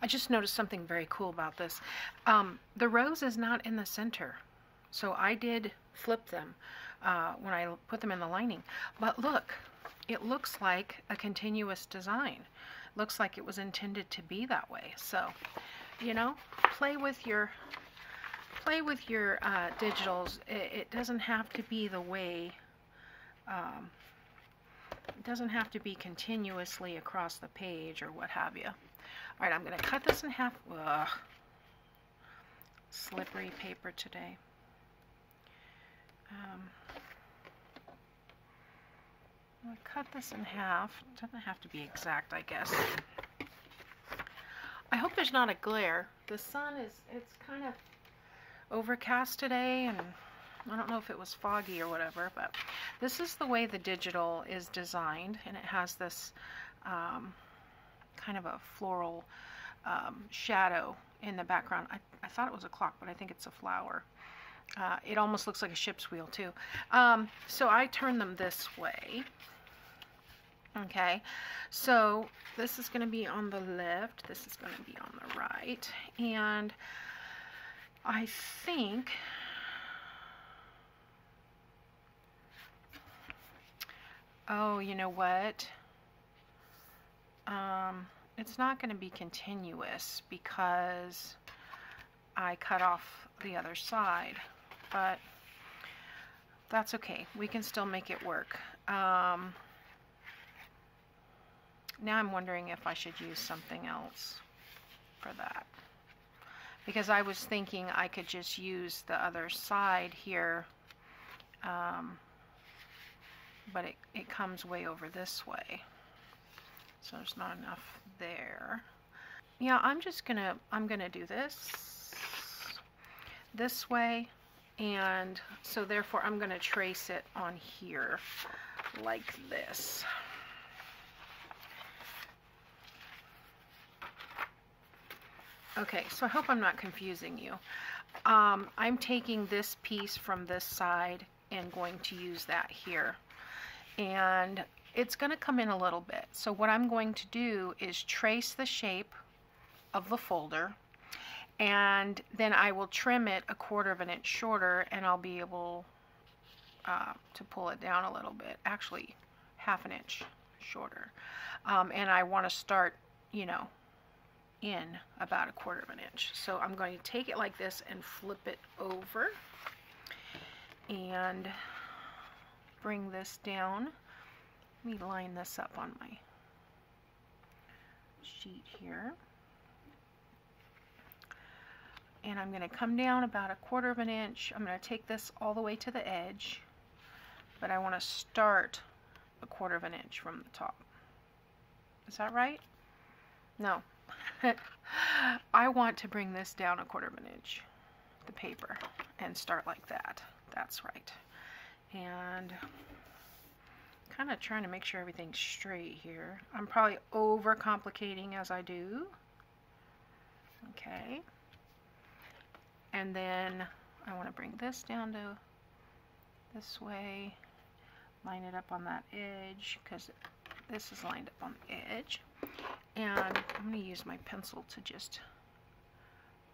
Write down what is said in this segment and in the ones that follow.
I just noticed something very cool about this. The rose is not in the center. So I did flip them when I put them in the lining. But look, it looks like a continuous design. Looks like it was intended to be that way. So, you know, play with your digitals. It doesn't have to be the way, it doesn't have to be continuously across the page or what have you. All right, I'm going to cut this in half. Ugh. Slippery paper today. I'll cut this in half. It doesn't have to be exact, I guess. I hope there's not a glare. The sun it's kind of overcast today, and I don't know if it was foggy or whatever, but this is the way the digital is designed, and it has this kind of a floral shadow in the background. I thought it was a clock, but I think it's a flower. It almost looks like a ship's wheel too. So I turn them this way. Okay, so this is going to be on the left, this is going to be on the right, and I think oh, you know what? It's not going to be continuous because I cut off the other side, but that's okay. We can still make it work. Now I'm wondering if I should use something else for that, because I was thinking I could just use the other side here, but it comes way over this way, so there's not enough there. Yeah, I'm gonna do this way, and so therefore I'm gonna trace it on here like this. Okay, so I hope I'm not confusing you. I'm taking this piece from this side and going to use that here. And it's going to come in a little bit. So what I'm going to do is trace the shape of the folder, and then I will trim it 1/4 of an inch shorter, and I'll be able to pull it down a little bit. Actually, 1/2 an inch shorter. And I want to start, you know, in about 1/4 of an inch. So I'm going to take it like this and flip it over and bring this down. Let me line this up on my sheet here. And I'm going to come down about 1/4 of an inch. I'm going to take this all the way to the edge, but I want to start 1/4 of an inch from the top. Is that right? No. I want to bring this down 1/4 of an inch, the paper, and start like that. That's right. And kind of trying to make sure everything's straight here. I'm probably overcomplicating as I do. Okay. And then I want to bring this down to this way, line it up on that edge, because this is lined up on the edge. And I'm going to use my pencil to just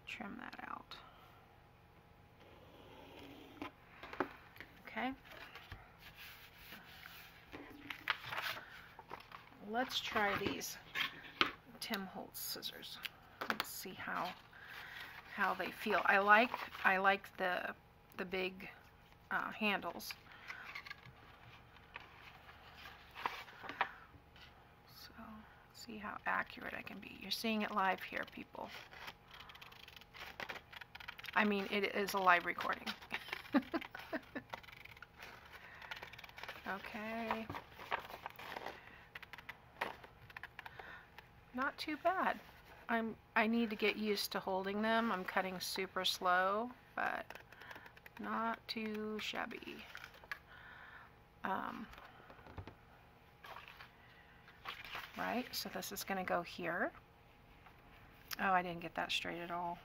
trim that out. Okay. Let's try these Tim Holtz scissors. Let's see how they feel. I like the big handles. See how accurate I can be. You're seeing it live here, people. I mean, it is a live recording. Okay. Not too bad. I need to get used to holding them. I'm cutting super slow, but not too shabby. Right, so this is going to go here. Oh, I didn't get that straight at all.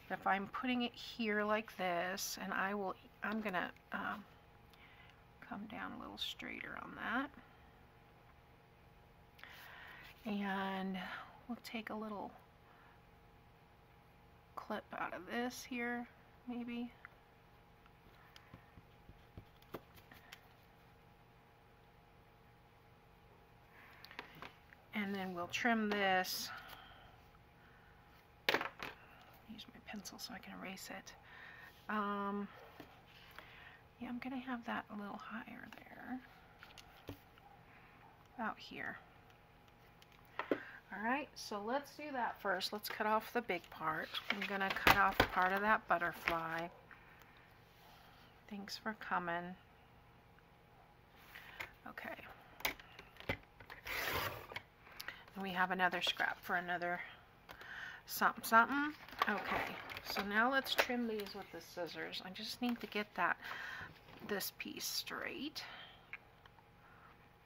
But if I'm putting it here like this, and I'm going to come down a little straighter on that. And we'll take a little clip out of this here, maybe. And then we'll trim this. Use my pencil so I can erase it. Yeah, I'm gonna have that a little higher there. About here. Alright, so let's do that first. Let's cut off the big part. I'm gonna cut off part of that butterfly. Thanks for coming. Okay. And we have another scrap for another something something. Okay, so now let's trim these with the scissors. I just need to get this piece straight.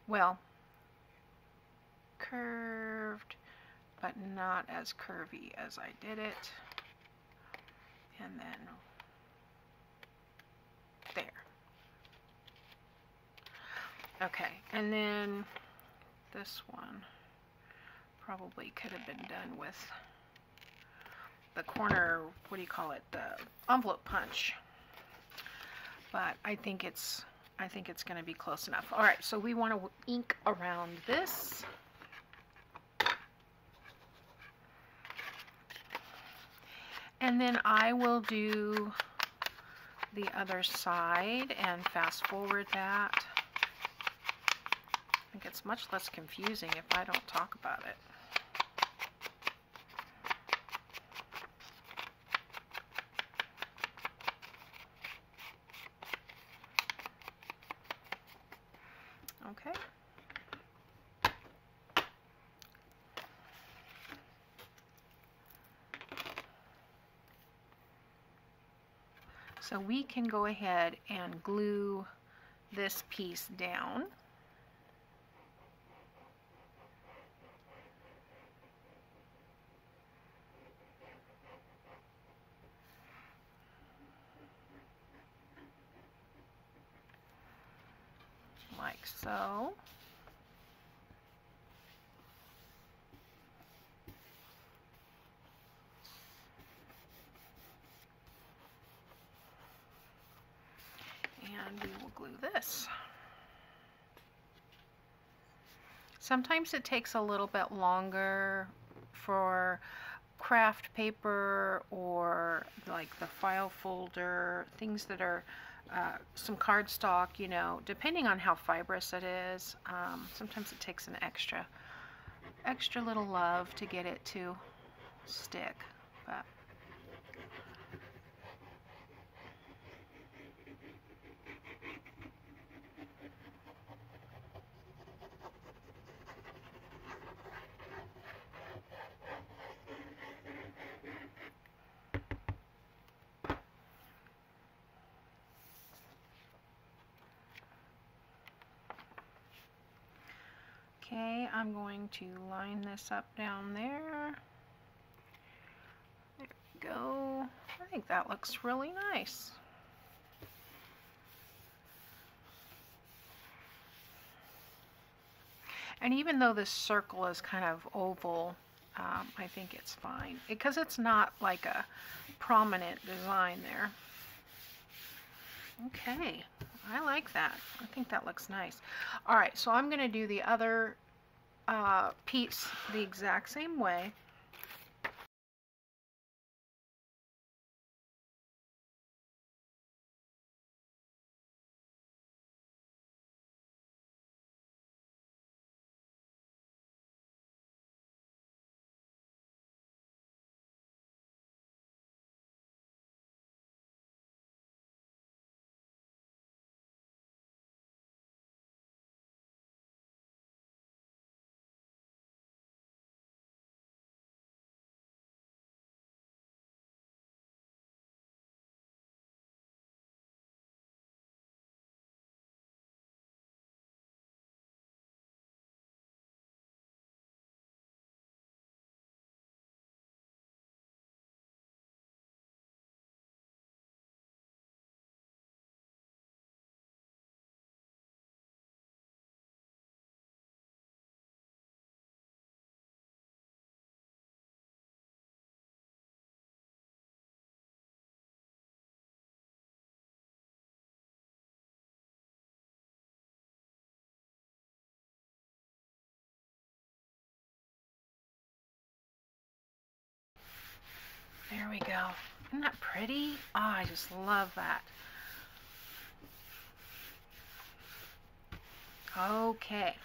Well, curved, but not as curvy as I did it. And then there. Okay, and then this one probably could have been done with the corner, what do you call it, the envelope punch. But I think it's going to be close enough. All right, so we want to ink around this. And then I will do the other side and fast forward that. I think it's much less confusing if I don't talk about it. Okay. So we can go ahead and glue this piece down. Like so. And we will glue this. Sometimes it takes a little bit longer for craft paper or like the file folder, things that are some cardstock, you know, depending on how fibrous it is. Sometimes it takes an extra little love to get it to stick, but okay, I'm going to line this up down there. There we go. I think that looks really nice. And even though this circle is kind of oval, I think it's fine because it's not like a prominent design there. Okay, I like that. I think that looks nice. All right, so I'm going to do the other piece the exact same way. There we go. Isn't that pretty? Oh, I just love that. Okay,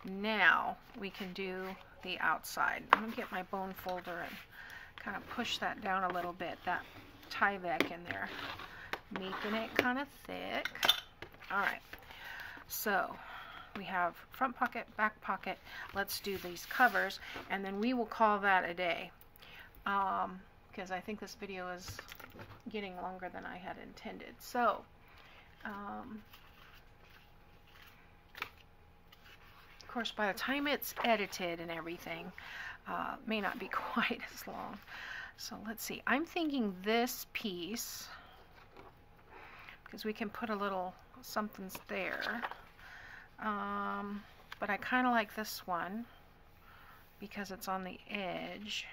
now we can do the outside. I'm gonna get my bone folder and kind of push that down a little bit, that Tyvek in there, making it kind of thick. All right, so we have front pocket, back pocket. Let's do these covers, and then we will call that a day, because I think this video is getting longer than I had intended. So of course, by the time it's edited and everything, may not be quite as long. So let's see. I'm thinking this piece, because we can put a little something's there. But I kind of like this one because it's on the edge.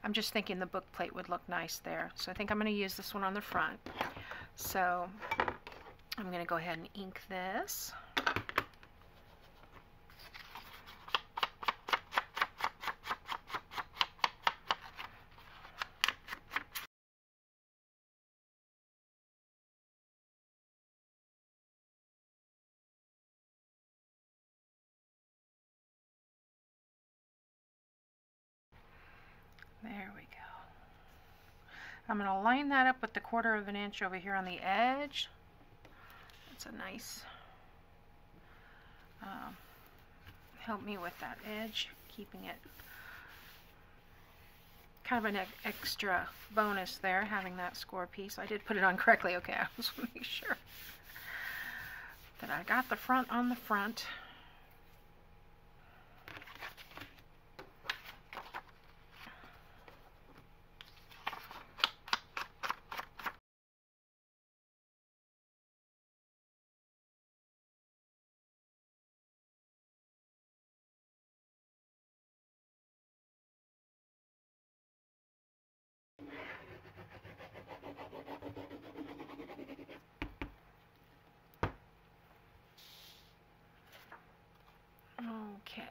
I'm just thinking the book plate would look nice there. So I think I'm going to use this one on the front. So I'm going to go ahead and ink this. There we go. I'm going to line that up with the 1/4 of an inch over here on the edge. That's a nice, help me with that edge, keeping it kind of an extra bonus there, having that score piece. I did put it on correctly. Okay, I just want to make sure that I got the front on the front. Okay,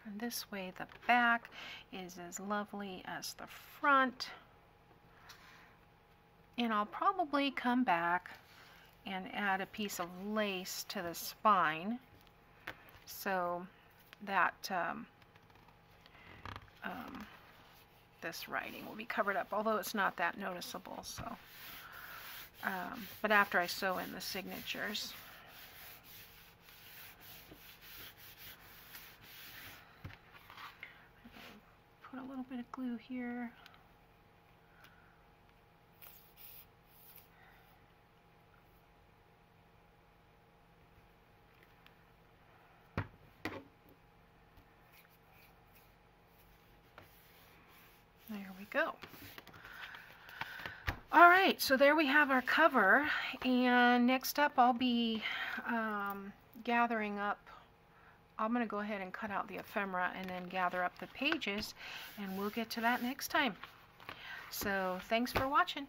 and this way the back is as lovely as the front. And I'll probably come back and add a piece of lace to the spine so that this writing will be covered up, although it's not that noticeable. So, but after I sew in the signatures. Put a little bit of glue here. There we go. All right, so there we have our cover, and next up I'll be gathering up. I'm going to go ahead and cut out the ephemera and then gather up the pages, and we'll get to that next time. So thanks for watching.